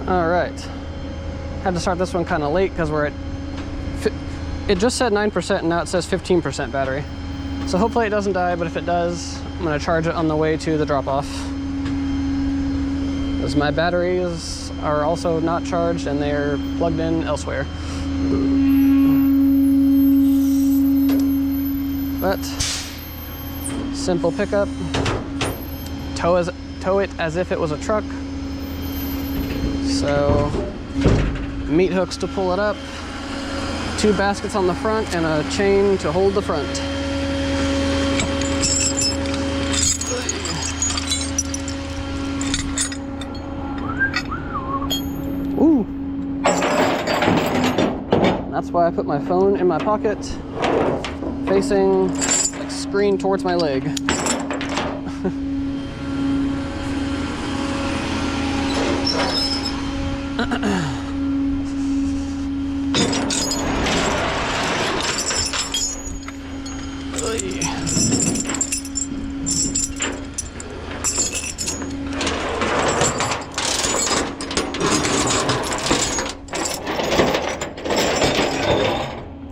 All right. Had to start this one kind of late because we're at, it just said 9% and now it says 15% battery. So hopefully it doesn't die, but if it does, I'm gonna charge it on the way to the drop-off. Because my batteries are also not charged and they're plugged in elsewhere. But simple pickup. Tow it as if it was a truck. So meat hooks to pull it up, 2 baskets on the front, and a chain to hold the front. Ooh! That's why I put my phone in my pocket, facing like screen towards my leg.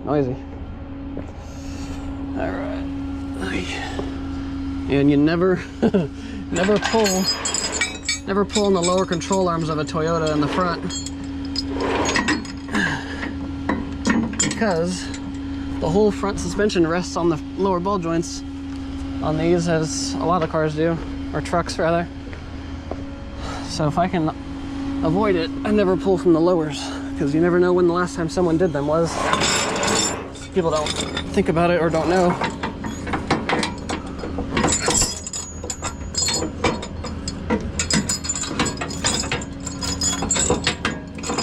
Noisy. All right. And you never never pull on the lower control arms of a Toyota in the front, because the whole front suspension rests on the lower ball joints on these, as a lot of cars do, or trucks rather. So if I can avoid it, I never pull from the lowers, because you never know when the last time someone did them was. People don't think about it or don't know.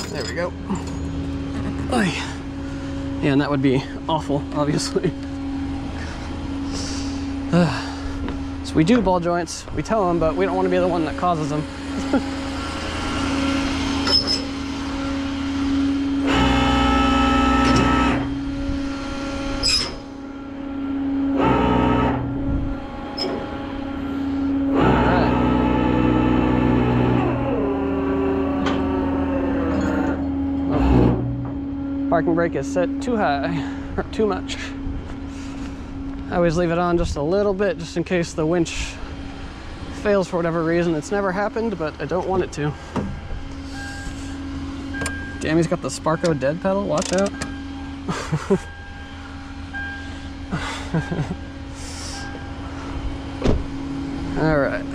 There we go. Yeah, and that would be awful, obviously. So we do ball joints, we tow them, but we don't want to be the one that causes them. Parking brake is set too high, or too much. I always leave it on just a little bit, just in case the winch fails for whatever reason. It's never happened, but I don't want it to. Damn, he's got the Sparko dead pedal, watch out. All right.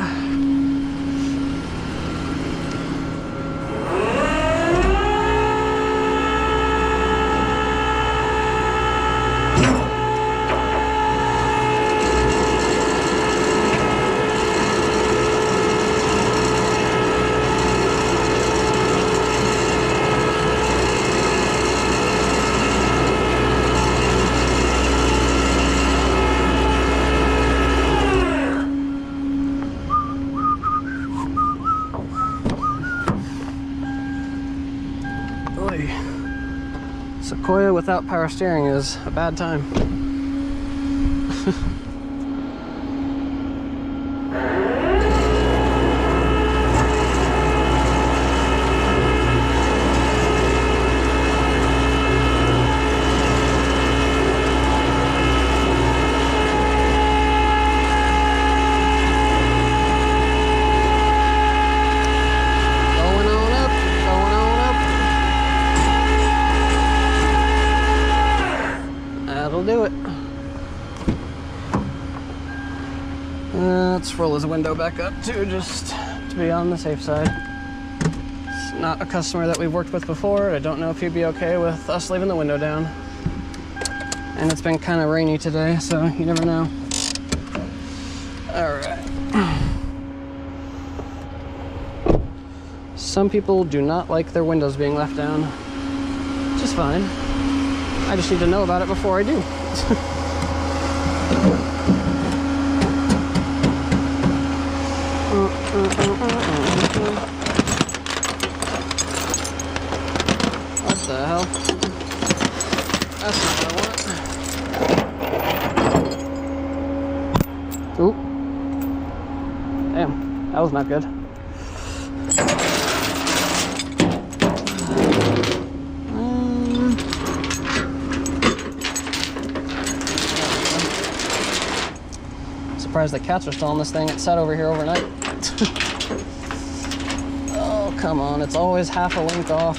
Sequoia without power steering is a bad time. Do it. Let's roll his window back up too, just to be on the safe side. It's not a customer that we've worked with before. I don't know if he'd be okay with us leaving the window down. And it's been kind of rainy today, so you never know. All right. Some people do not like their windows being left down, which is fine. I just need to know about it before I do. What the hell? That's not what I want. Ooh. Damn, that was not good. surprised the cats are still on this thing. It sat over here overnight. Oh, come on. It's always half a length off.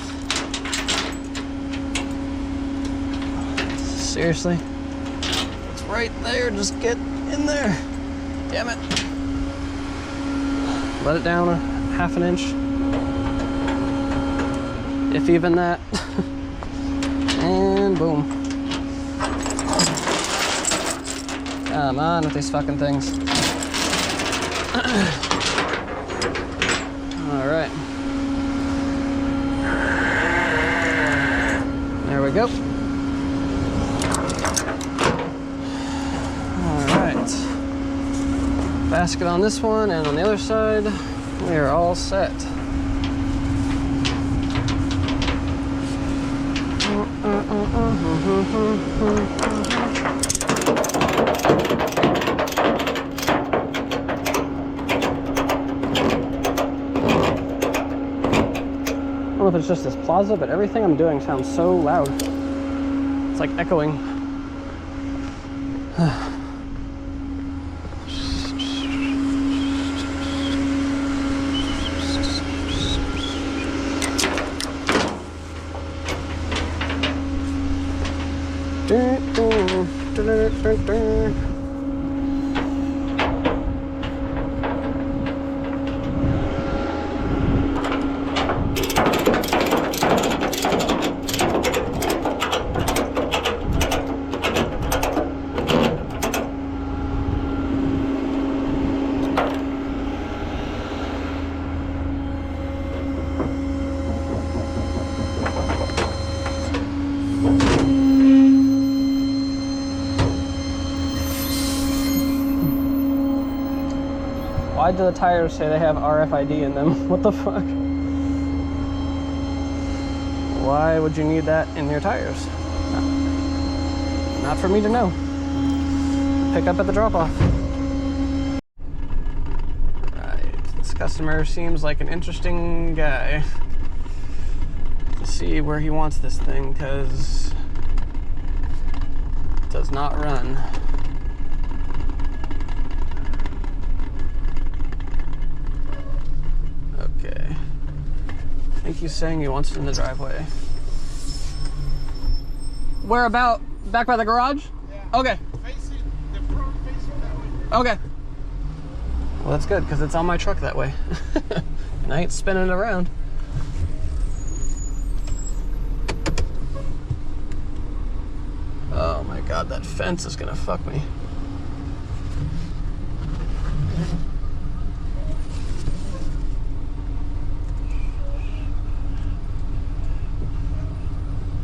Seriously? It's right there. Just get in there. Damn it. Let it down a half an inch. If even that. And boom. Come on with these fucking things. All right. There we go. All right. Basket on this one, and on the other side, we are all set. I don't know if it's just this plaza, but everything I'm doing sounds so loud. It's like echoing. Why do the tires say they have RFID in them? What the fuck? Why would you need that in your tires? Not for me to know. Pick up at the drop-off. Right, this customer seems like an interesting guy. Let's see where he wants this thing, because it does not run. Okay. I think he's saying he wants it in the driveway. Where about? Back by the garage? Yeah. Okay. Facing the front, facing that way. Okay. Well, that's good, because it's on my truck that way. And I ain't spinning it around. Oh my god, that fence is gonna fuck me.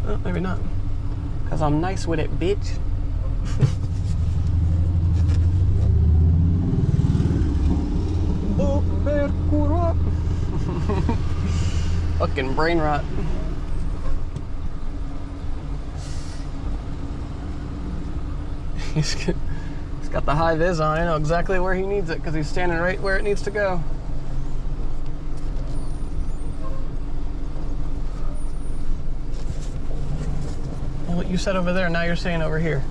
Oh, maybe not. Because I'm nice with it, bitch. Fucking brain rot. He's got the high vis on. I know exactly where he needs it because he's standing right where it needs to go. Well, what you said over there, now you're saying over here.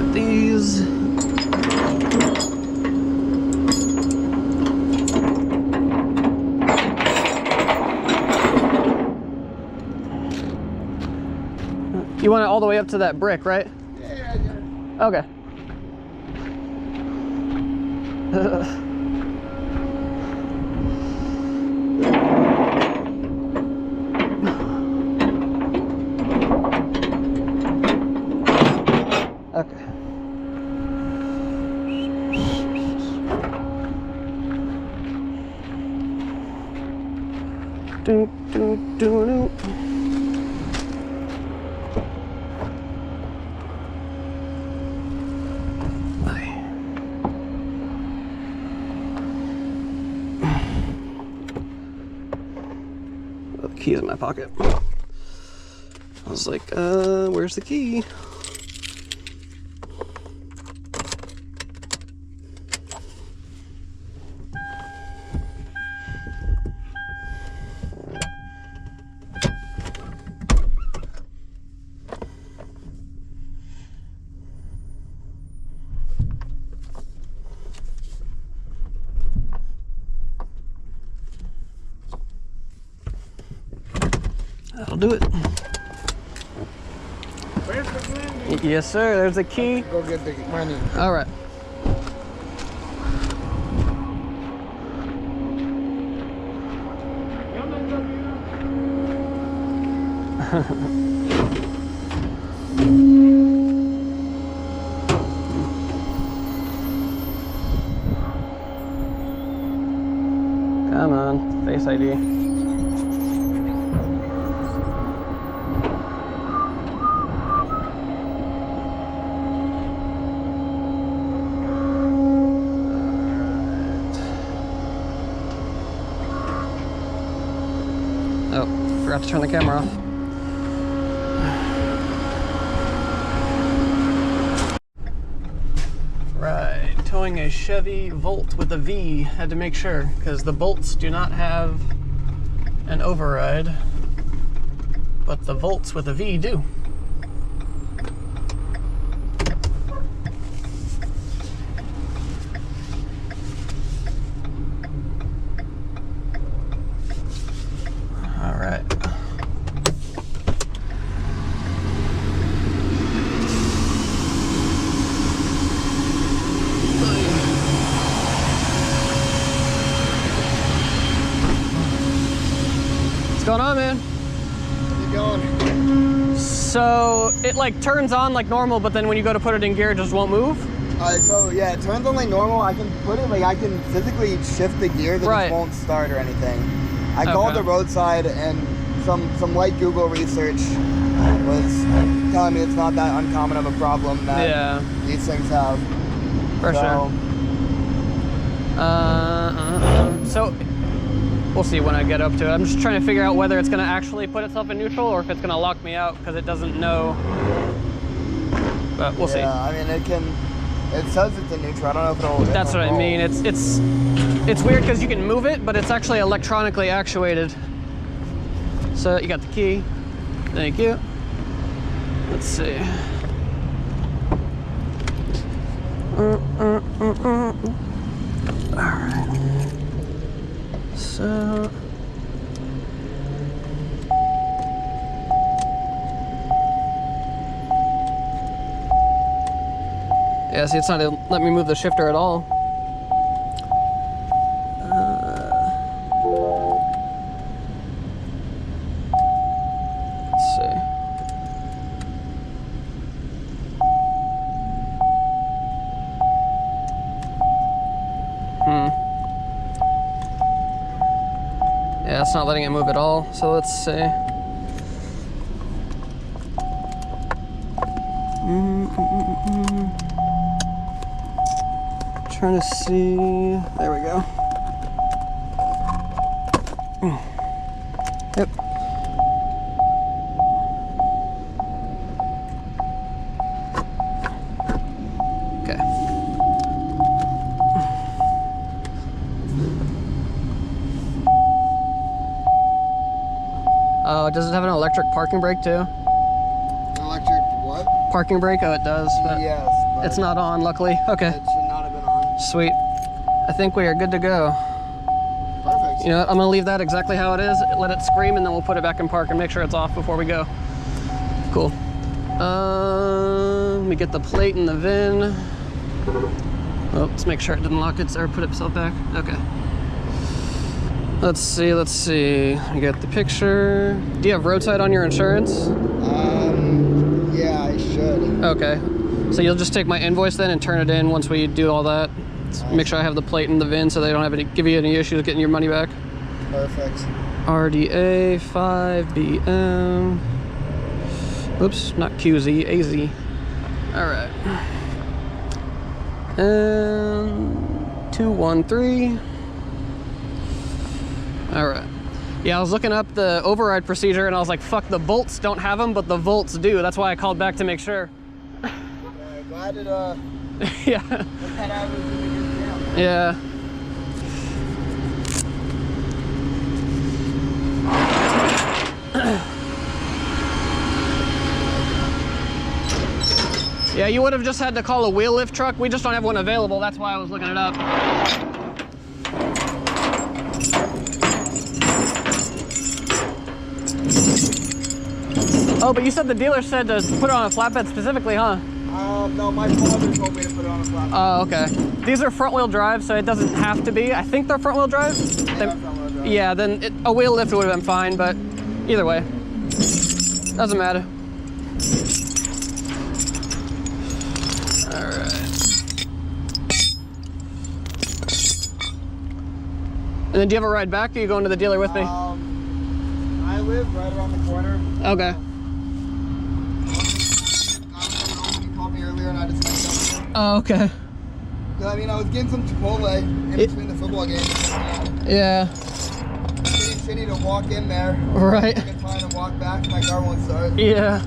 Got these. You want it all the way up to that brick, right? Yeah, yeah. Okay. Okay. Do, do, do, do. The key's in my pocket. I was like, where's the key? That'll do it. Where's the money? Yes, sir. There's the key. Go get the money. All right. Come on, Face ID. Oh, forgot to turn the camera off. Right, towing a Chevy Volt with a V. Had to make sure, because the Bolts do not have an override, but the Volts with a V do. All right. What's going on, man? How's it going? So it like turns on like normal, but then when you go to put it in gear, it just won't move? So yeah, it turns on like normal. I can put it like I can physically shift the gear that Right. it won't start or anything. I called the roadside and some light Google research was telling me it's not that uncommon of a problem that these things have. For sure. So we'll see when I get up to it. I'm just trying to figure out whether it's going to actually put itself in neutral or if it's going to lock me out because it doesn't know. But we'll see. Yeah, I mean it says it's in neutral. I don't know if it'll. That's what I mean. It's weird because you can move it, but it's actually electronically actuated. So you got the key. Thank you. Let's see. All right. So. Yeah, see, it's not letting me move the shifter at all. Let's see. Yeah, it's not letting it move at all. So let's see. Trying to see. There we go. Yep. Okay. Oh, does it have an electric parking brake too? Electric what? Parking brake? Oh, it does. But Yes, but It's not on, luckily. Okay. it should not have been on. Sweet. I think we are good to go. Perfect. You know what? I'm gonna leave that exactly how it is, let it scream, and then we'll put it back in park and make sure it's off before we go. Cool. Let me get the plate and the VIN. Oh, let's make sure it didn't lock it or put itself back. Okay. Let's see. I got the picture. Do you have roadside on your insurance? Yeah, I should. Okay. So you'll just take my invoice then and turn it in once we do all that. Make sure I have the plate and the VIN so they don't have give you any issues getting your money back. Perfect. RDA 5BM. Oops, not QZ, AZ. All right. And 213. All right. Yeah, I was looking up the override procedure and I was like, fuck, the bolts don't have them, but the volts do. That's why I called back to make sure. Glad it, Yeah. had out was doing a good job. Yeah. Yeah, you would have just had to call a wheel lift truck. We just don't have one available. That's why I was looking it up. Oh, but you said the dealer said to put it on a flatbed specifically, huh? No, my father told me to put it on a flatbed. Oh, okay. These are front wheel drive, so it doesn't have to be. I think they're front wheel drive. Yeah, then a wheel lift would have been fine, but either way, doesn't matter. All right. And then do you have a ride back, or are you going to the dealer with me? I live right around the corner. Okay. You called me earlier and I just went down there. Oh, okay. I mean, I was getting some Chipotle in between the football games. Yeah. It's pretty shitty to walk in there. Right. I can try and walk back. My car won't start. Yeah.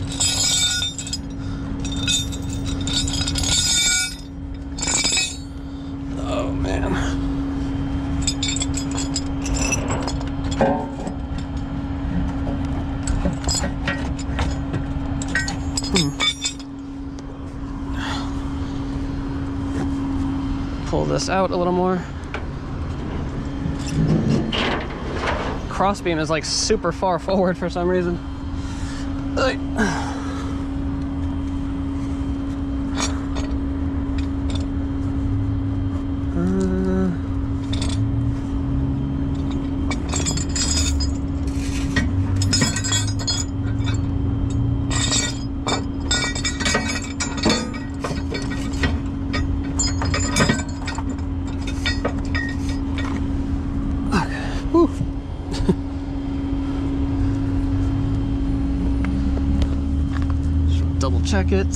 Oh, man. Pull this out a little more. Crossbeam is like super far forward for some reason. Double check it.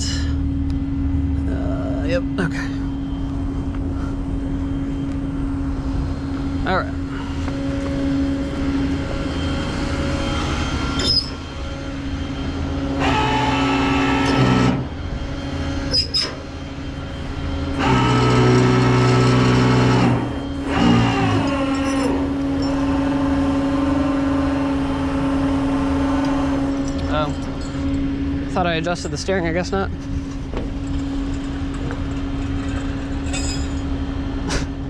Yep, okay. All right. Thought I adjusted the steering, I guess not.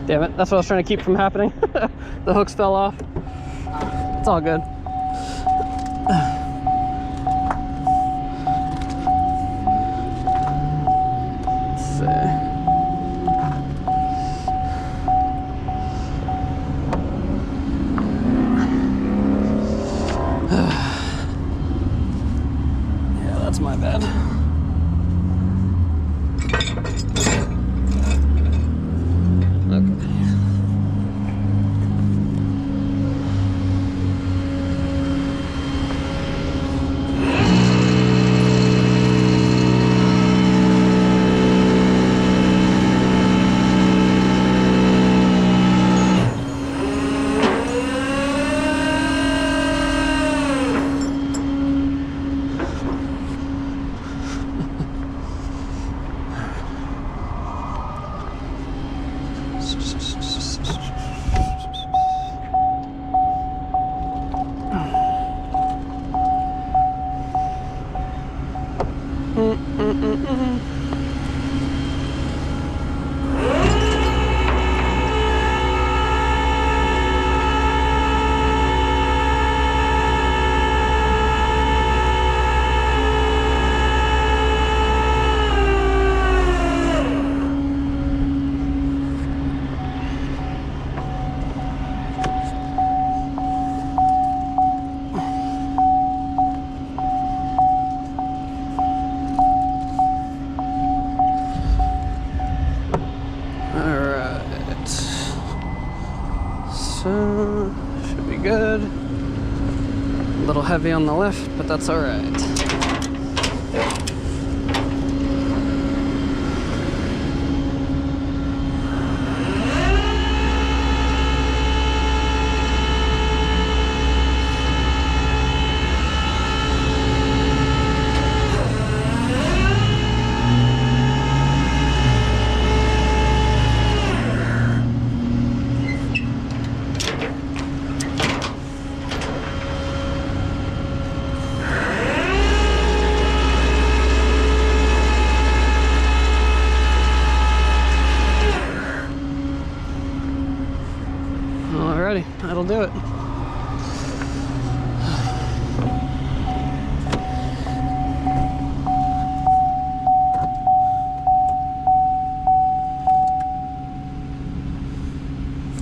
Damn it, that's what I was trying to keep from happening. The hooks fell off. It's all good. Let's see. That's my bad. Okay. heavy on the lift, but that's all right. That'll do it.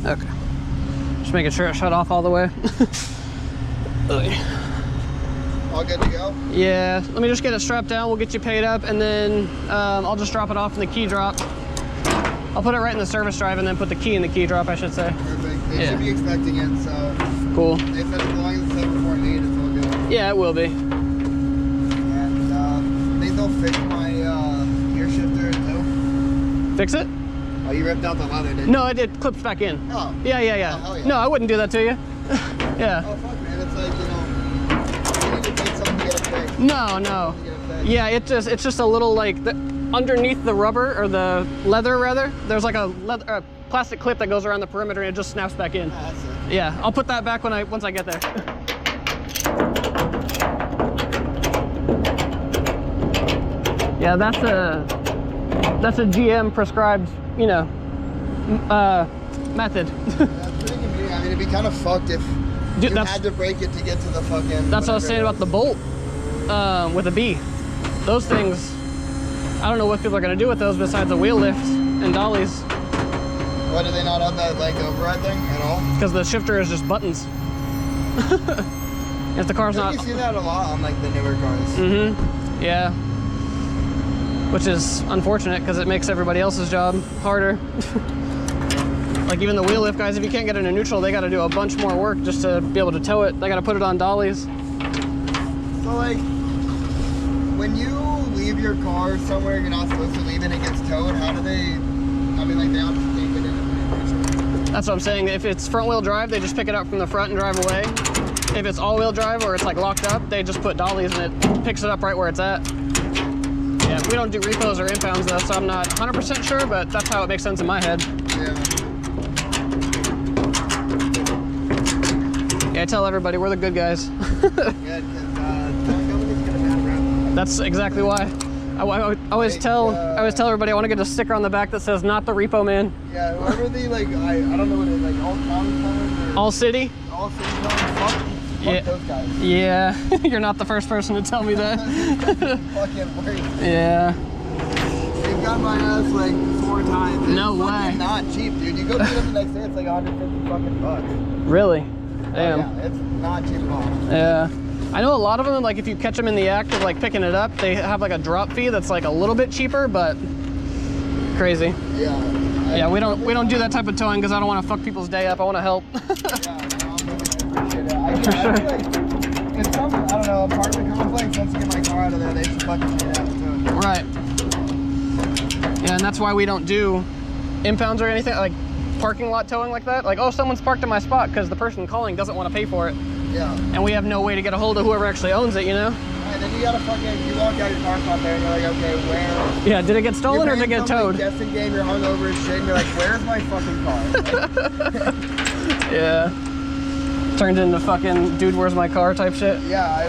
Okay. Just making sure it shut off all the way. All good to go? Yeah, let me just get it strapped down. We'll get you paid up, and then I'll just drop it off in the key drop. I'll put it right in the service drive and then put the key in the key drop, I should say. Perfect. They should be expecting it, so. Cool. They said as long as it's 748, it's all good. Yeah, it will be. And they still fix my gear shifter too. Fix it? Oh, you ripped out the leather, didn't you? No, it clips back in. Oh. Yeah. Oh, hell yeah. No, I wouldn't do that to you. Yeah. Oh, fuck, man. It's like, you know, you need to take something to get it fixed. No. Yeah, it's just a little like, underneath the rubber, or the leather rather, there's like a plastic clip that goes around the perimeter and it just snaps back in. That's it. Yeah, I'll put that back once I get there. Yeah, that's a GM prescribed, you know, method. That's pretty convenient. I mean, it'd be kind of fucked if you had to break it to get to the fucking. That's what I was saying about the bolt with a B. Those things, I don't know what people are going to do with those besides a wheel lift and dollies. Why do they not have that like override thing at all? Because the shifter is just buttons. If the car's not. You see that a lot on like the newer cars. Mm-hmm. Yeah. Which is unfortunate because it makes everybody else's job harder. Like even the wheel lift guys, if you can't get it in neutral, they got to do a bunch more work just to be able to tow it. They got to put it on dollies. So like, when you leave your car somewhere you're not supposed to leave and it gets towed, how do they, I mean like they have to take it in. That's what I'm saying. If it's front wheel drive, they just pick it up from the front and drive away. If it's all wheel drive or it's like locked up, they just put dollies and it picks it up right where it's at. Yeah, we don't do repos or impounds though, so I'm not 100% sure, but that's how it makes sense in my head. Yeah, I tell everybody we're the good guys. That's exactly why. I always tell everybody I want to get a sticker on the back that says "Not the Repo Man." Yeah, whoever they like, I don't know what it is, like all county towns or all city. All city towns. Fuck those guys. Yeah, you're not the first person to tell me that. Fucking worse. Yeah. They've got my ass like 4 times. No way. It's not cheap, dude. You go get them the next day, it's like 150 fucking bucks. Really? Damn. Oh, yeah, it's not cheap at all. Yeah. I know a lot of them, like if you catch them in the act of like picking it up, they have like a drop fee that's like a little bit cheaper, but crazy. Yeah. Yeah, we don't do that type of towing because I don't want to fuck people's day up. I want to help. Yeah, no, I appreciate it. I feel like in some, I don't know, apartment complex, once I get my car out of there, they just fucking pay that too. Right. Yeah, and that's why we don't do impounds or anything, like parking lot towing like that. Like, oh, someone's parked in my spot because the person calling doesn't want to pay for it. Yeah. And we have no way to get a hold of whoever actually owns it, you know? And then you gotta fucking, you walk out your car spot there and you're like, okay, where? Yeah, did it get stolen or did it get towed? You're guessing game, you're hungover as shit, and you're like, where's my fucking car? Yeah. Turned into fucking, dude, where's my car type shit? Yeah, I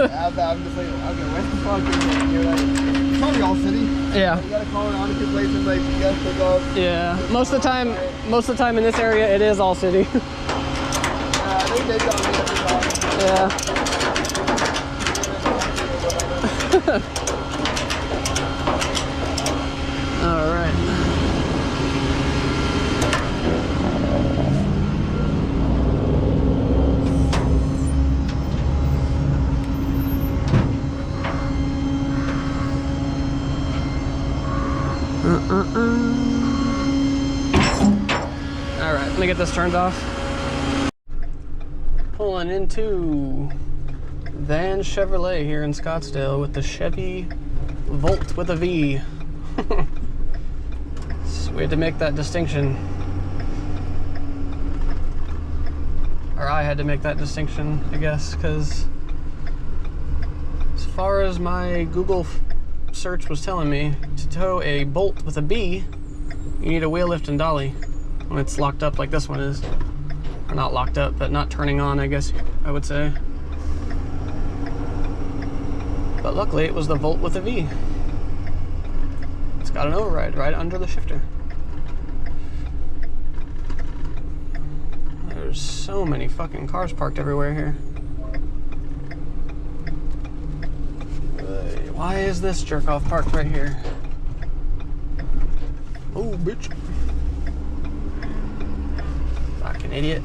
have that. I'm just like, okay, where's the fuck is it? And you're like, it's probably all city. Yeah. You gotta call it on a good place and like, you gotta pick up. Yeah. Most of the time in this area, it is all city. I think they got me every time. Yeah. All right. All right, let me get this turned off. Pulling into Van Chevrolet here in Scottsdale with the Chevy Volt with a V. So we had to make that distinction. Or I had to make that distinction, I guess, because as far as my Google search was telling me, to tow a Bolt with a B, you need a wheel lift and dolly when it's locked up like this one is. Or not locked up, but not turning on, I guess I would say. But luckily it was the Volt with a V. It's got an override right under the shifter. There's so many fucking cars parked everywhere here. Why is this jerk off parked right here? Oh, bitch. Fucking idiot.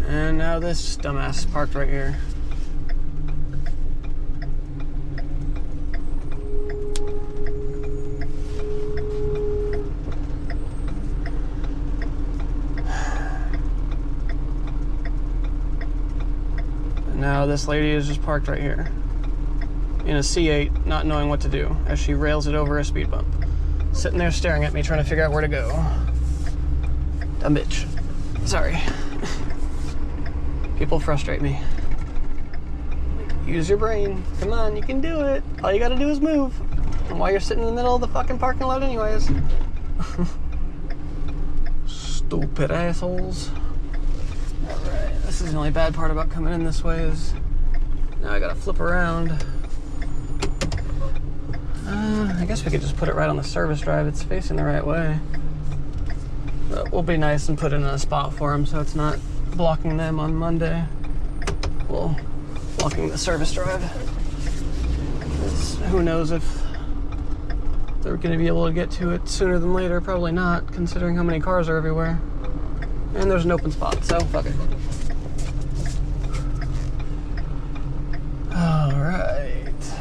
And now this dumbass parked right here. Now this lady is just parked right here in a C8, not knowing what to do as she rails it over a speed bump. Sitting there staring at me, trying to figure out where to go. Dumb bitch. Sorry. People frustrate me. Use your brain. Come on, you can do it. All you gotta do is move. And while you're sitting in the middle of the fucking parking lot anyways. Stupid assholes. Alright, this is the only bad part about coming in this way is now I gotta flip around. I guess we could just put it right on the service drive. It's facing the right way. But we'll be nice and put it in a spot for them so it's not blocking them on Monday. Well, blocking the service drive. Who knows if they're gonna be able to get to it sooner than later. Probably not, considering how many cars are everywhere. And there's an open spot, so fuck it. Alright.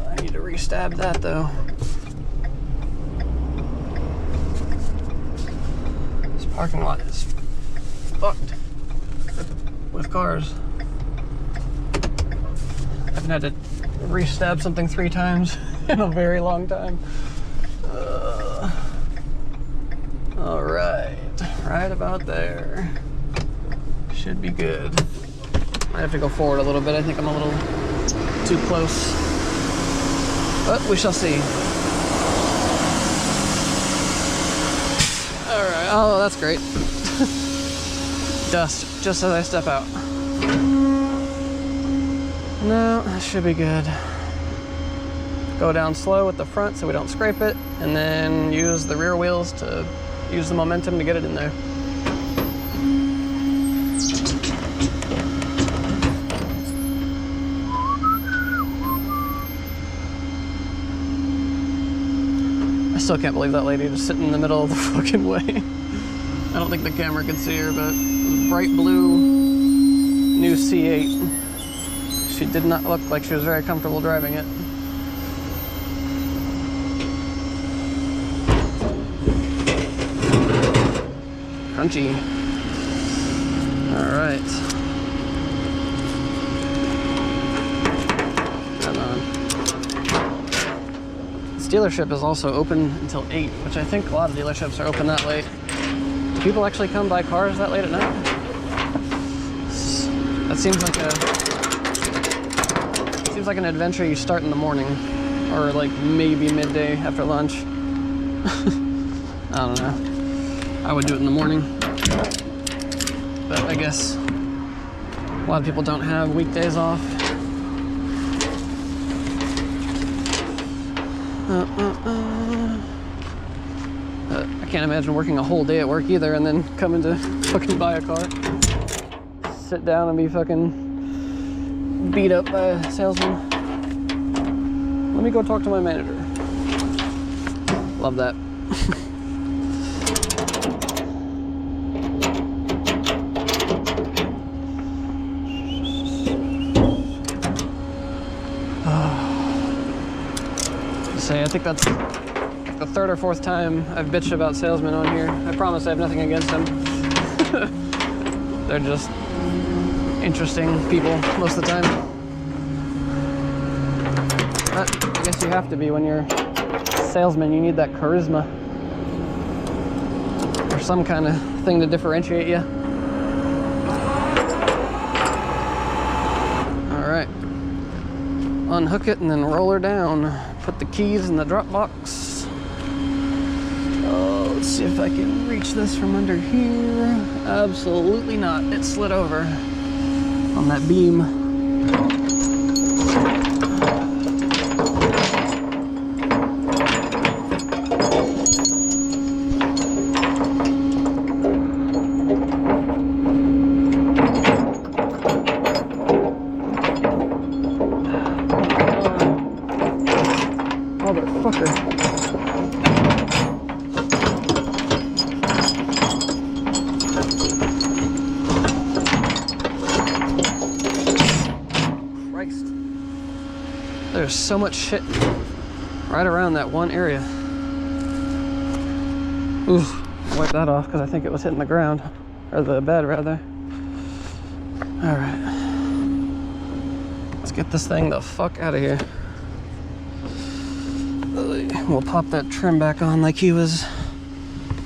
I need to re-stab that though. This parking lot is fucked with cars. I haven't had to re-stab something 3 times in a very long time. Alright, right about there. Should be good. I have to go forward a little bit. I think I'm a little too close. But we shall see. Alright, oh, that's great. Dust, just as I step out. No, that should be good. Go down slow with the front so we don't scrape it, and then use the rear wheels to use the momentum to get it in there. I still can't believe that lady just sitting in the middle of the fucking way. I don't think the camera can see her, but bright blue new C8. She did not look like she was very comfortable driving it. Crunchy. All right. Come on. This dealership is also open until 8, which I think a lot of dealerships are open that late. Do people actually come buy cars that late at night? That seems like an adventure you start in the morning, or like maybe midday after lunch. I don't know. I would do it in the morning, but I guess a lot of people don't have weekdays off. I can't imagine working a whole day at work either and then coming to fucking buy a car. Sit down and be fucking beat up by a salesman. Let me go talk to my manager. Love that. I think that's the 3rd or 4th time I've bitched about salesmen on here. I promise I have nothing against them. They're just interesting people most of the time. But I guess you have to be when you're a salesman. You need that charisma or some kind of thing to differentiate you. All right, unhook it and then roll her down. Put the keys in the drop box. Oh, let's see if I can reach this from under here. Absolutely not. It slid over on that beam. Motherfucker. Christ. There's so much shit right around that one area. Oof. Wipe that off because I think it was hitting the ground. Or the bed, rather. Alright. Let's get this thing the fuck out of here. We'll pop that trim back on like he was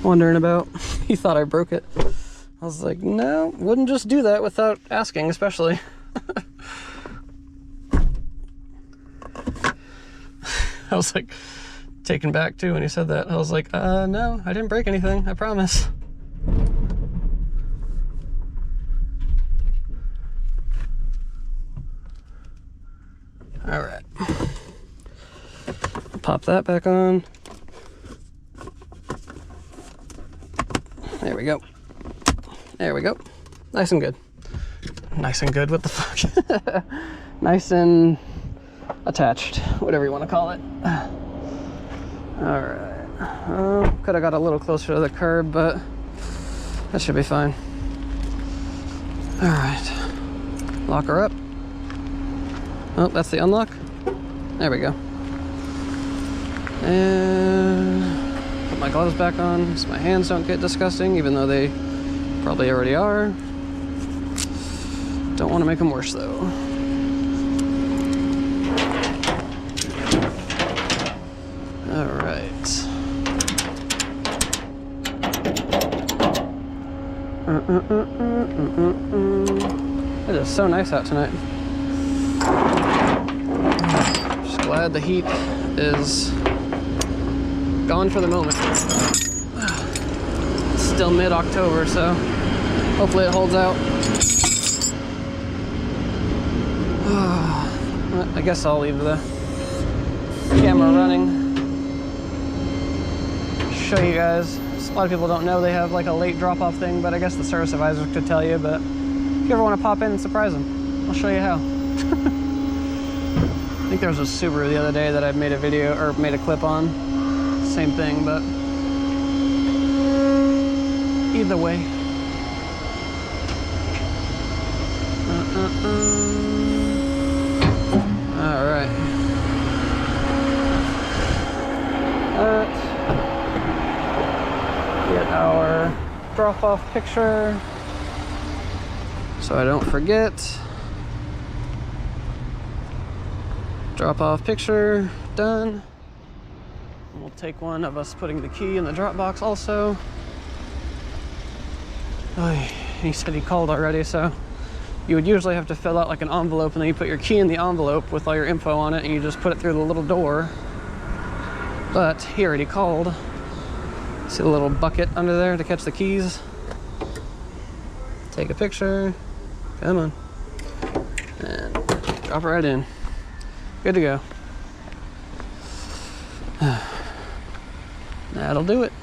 wondering about. He thought I broke it. I was like, no, wouldn't just do that without asking, especially. I was like taken back too when he said that. I was like, no, I didn't break anything, I promise. All right. Pop that back on. There we go. There we go. Nice and good. Nice and good, what the fuck? Nice and attached, whatever you want to call it. All right. Could have got a little closer to the curb, but that should be fine. All right. Lock her up. Oh, that's the unlock. There we go. And put my gloves back on so my hands don't get disgusting, even though they probably already are. Don't want to make them worse though. All right. It is so nice out tonight. Just glad the heat is gone for the moment. It's still mid-October, so hopefully it holds out. I guess I'll leave the camera running. Show you guys. A lot of people don't know they have like a late drop-off thing, but I guess the service advisor could tell you. But if you ever want to pop in and surprise them, I'll show you how. I think there was a Subaru the other day that I made a video or made a clip on. Same thing, but either way. All right. Let's get our drop-off picture so I don't forget. Drop-off picture done. We'll take one of us putting the key in the drop box also. Oh, he said he called already, so you would usually have to fill out like an envelope and then you put your key in the envelope with all your info on it and you just put it through the little door. But he already called. See the little bucket under there to catch the keys? Take a picture. Come on. And drop it right in. Good to go. That'll do it.